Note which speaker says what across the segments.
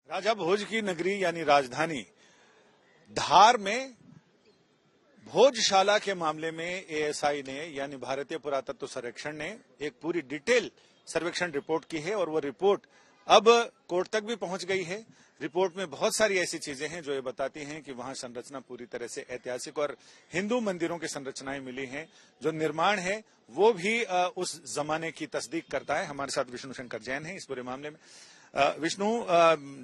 Speaker 1: राजा भोज की नगरी यानी राजधानी धार में भोजशाला के मामले में एएसआई ने यानी भारतीय पुरातत्व सर्वेक्षण ने एक पूरी डिटेल सर्वेक्षण रिपोर्ट की है और वो रिपोर्ट अब कोर्ट तक भी पहुंच गई है। रिपोर्ट में बहुत सारी ऐसी चीजें हैं जो ये बताती हैं कि वहां संरचना पूरी तरह से ऐतिहासिक और हिंदू मंदिरों की संरचनाएं मिली हैं। जो निर्माण है वो भी उस जमाने की तस्दीक करता है। हमारे साथ विष्णु शंकर जैन है इस पूरे मामले में। विष्णु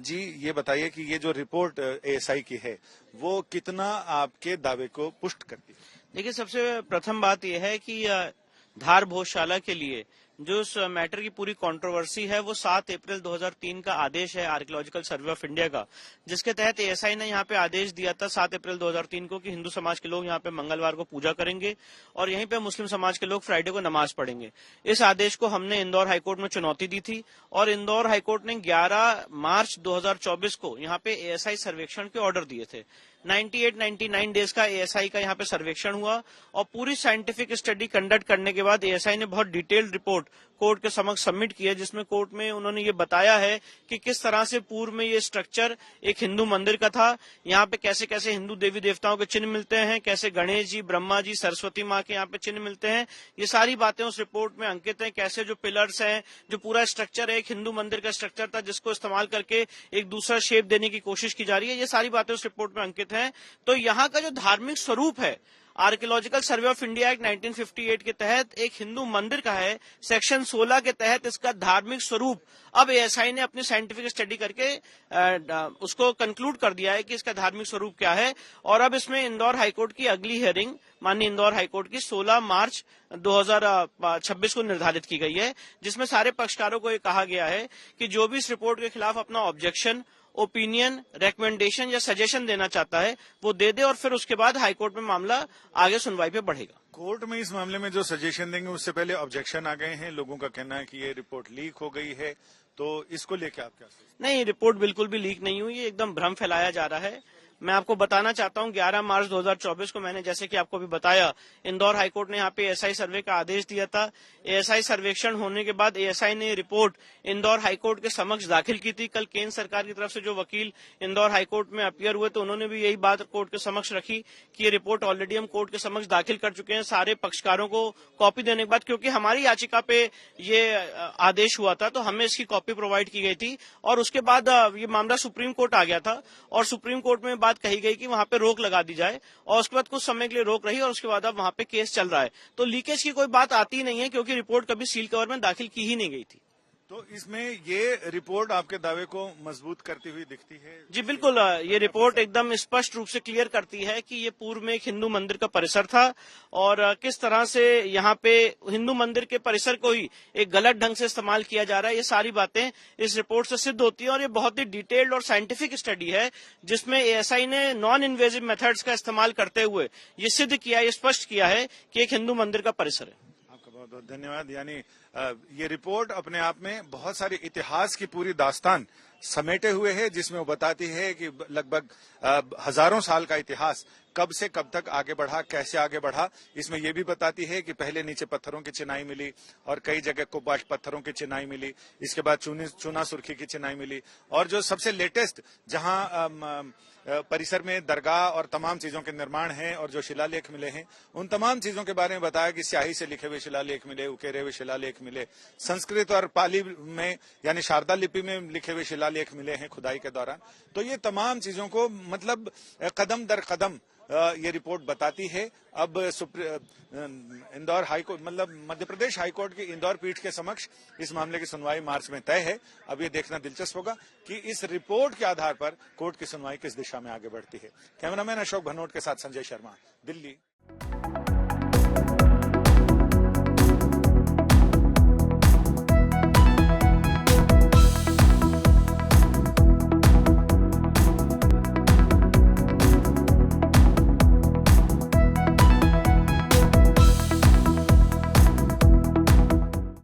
Speaker 1: जी, ये बताइए कि ये जो रिपोर्ट एएसआई की है वो कितना आपके दावे को पुष्ट करती है?
Speaker 2: देखिए, सबसे प्रथम बात यह है कि धार भोजशाला के लिए जो इस मैटर की पूरी कंट्रोवर्सी है वो 7 अप्रैल 2003 का आदेश है आर्कियोलॉजिकल सर्वे ऑफ इंडिया का, जिसके तहत एएसआई ने यहाँ पे आदेश दिया था 7 अप्रैल 2003 को कि हिंदू समाज के लोग यहाँ पे मंगलवार को पूजा करेंगे और यहीं पे मुस्लिम समाज के लोग फ्राइडे को नमाज पढ़ेंगे। इस आदेश को हमने इंदौर हाईकोर्ट में चुनौती दी थी और इंदौर हाईकोर्ट ने 11 मार्च 2024 को यहाँ पे एएसआई सर्वेक्षण के ऑर्डर दिए थे। 98-99 डेज का एएसआई का यहाँ पे सर्वेक्षण हुआ और पूरी साइंटिफिक स्टडी कंडक्ट करने के बाद एएसआई ने बहुत डिटेल्ड रिपोर्ट कोर्ट के समक्ष सबमिट की है, जिसमें कोर्ट में उन्होंने ये बताया है कि किस तरह से पूर्व में ये स्ट्रक्चर एक हिंदू मंदिर का था। यहाँ पे कैसे कैसे हिंदू देवी देवताओं के चिन्ह मिलते हैं, कैसे गणेश जी, ब्रह्मा जी, सरस्वती माँ के यहाँ पे चिन्ह मिलते हैं। ये सारी बातें उस रिपोर्ट में अंकित हैं। कैसे जो पिलर्स हैं, जो पूरा स्ट्रक्चर है एक हिंदू मंदिर का स्ट्रक्चर था जिसको इस्तेमाल करके एक दूसरा शेप देने की कोशिश की जा रही है। ये सारी बातें उस रिपोर्ट में अंकित हैं। तो यहाँ का जो धार्मिक स्वरूप है archaeological survey of India act 1958 के तहत एक हिंदू मंदिर का है। सेक्शन 16 के तहत इसका धार्मिक स्वरूप अब एएसआई ने अपनी साइंटिफिक स्टडी करके उसको कंक्लूड कर दिया है कि इसका धार्मिक स्वरूप क्या है। और अब इसमें इंदौर हाईकोर्ट की अगली हियरिंग माननीय इंदौर हाईकोर्ट की 16 मार्च 2026 को निर्धारित की गई है, जिसमें सारे पक्षकारों को ये कहा गया है कि जो भी इस रिपोर्ट के खिलाफ अपना ऑब्जेक्शन, ओपिनियन, रेकमेंडेशन या सजेशन देना चाहता है वो दे दे और फिर उसके बाद हाईकोर्ट में मामला आगे सुनवाई पे बढ़ेगा।
Speaker 1: कोर्ट में इस मामले में जो सजेशन देंगे उससे पहले ऑब्जेक्शन आ गए हैं। लोगों का कहना है कि ये रिपोर्ट लीक हो गई है, तो इसको लेकर आप क्या सोचते हैं?
Speaker 2: नहीं, रिपोर्ट बिल्कुल भी लीक नहीं हुई है, एकदम भ्रम फैलाया जा रहा है। मैं आपको बताना चाहता हूं 11 मार्च 2024 को मैंने जैसे कि आपको भी बताया इंदौर हाईकोर्ट ने यहाँ पे एएसआई सर्वे का आदेश दिया था। एएसआई सर्वेक्षण होने के बाद एएसआई ने रिपोर्ट इंदौर हाईकोर्ट के समक्ष दाखिल की थी। कल केंद्र सरकार की तरफ से जो वकील इंदौर हाईकोर्ट में अपीयर हुए तो उन्होंने भी यही बात कोर्ट के समक्ष रखी कि ये रिपोर्ट ऑलरेडी हम कोर्ट के समक्ष दाखिल कर चुके हैं सारे पक्षकारों को कॉपी देने के बाद, क्योंकि हमारी याचिका पे ये आदेश हुआ था तो हमें इसकी कॉपी प्रोवाइड की गई थी। और उसके बाद ये मामला सुप्रीम कोर्ट आ गया था और सुप्रीम कोर्ट में बात कही गई कि वहां पे रोक लगा दी जाए और उसके बाद कुछ समय के लिए रोक रही और उसके बाद अब वहां पे केस चल रहा है। तो लीकेज की कोई बात आती नहीं है क्योंकि रिपोर्ट कभी सील कवर में दाखिल की ही नहीं गई थी।
Speaker 1: तो इसमें ये रिपोर्ट आपके दावे को मजबूत करती हुई दिखती है?
Speaker 2: जी बिल्कुल, ये रिपोर्ट एकदम स्पष्ट रूप से क्लियर करती है कि ये पूर्व में एक हिंदू मंदिर का परिसर था और किस तरह से यहाँ पे हिंदू मंदिर के परिसर को ही एक गलत ढंग से इस्तेमाल किया जा रहा है। ये सारी बातें इस रिपोर्ट से सिद्ध होती है और ये बहुत ही डिटेल्ड और साइंटिफिक स्टडी है जिसमें एएसआई ने नॉन इन्वेजिव मेथड्स का इस्तेमाल करते हुए ये सिद्ध किया, ये स्पष्ट किया है कि एक हिंदू मंदिर का परिसर है।
Speaker 1: बहुत बहुत धन्यवाद। यानी ये रिपोर्ट अपने आप में बहुत सारी इतिहास की पूरी दास्तान समेटे हुए है, जिसमें वो बताती है कि लगभग हजारों साल का इतिहास कब से कब तक आगे बढ़ा, कैसे आगे बढ़ा। इसमें यह भी बताती है कि पहले नीचे पत्थरों की चिनाई मिली और कई जगह कुपाश पत्थरों की चिनाई मिली, इसके बाद चूना सुर्खी की चिनाई मिली और जो सबसे लेटेस्ट जहां परिसर में दरगाह और तमाम चीजों के निर्माण हैं और जो शिलालेख मिले हैं उन तमाम चीजों के बारे में बताया कि स्याही से लिखे हुए शिलालेख मिले, उकेरे हुए शिलालेख मिले, संस्कृत और पाली में यानी शारदा लिपि में लिखे हुए शिलालेख मिले हैं खुदाई के दौरान। तो ये तमाम चीजों को मतलब कदम दर कदम ये रिपोर्ट बताती है। अब इंदौर हाईकोर्ट मतलब मध्य प्रदेश हाईकोर्ट की इंदौर पीठ के समक्ष इस मामले की सुनवाई मार्च में तय है। अब ये देखना दिलचस्प होगा कि इस रिपोर्ट के आधार पर कोर्ट की सुनवाई किस दिशा में आगे बढ़ती है। कैमरामैन अशोक भनोट के साथ संजय शर्मा, दिल्ली।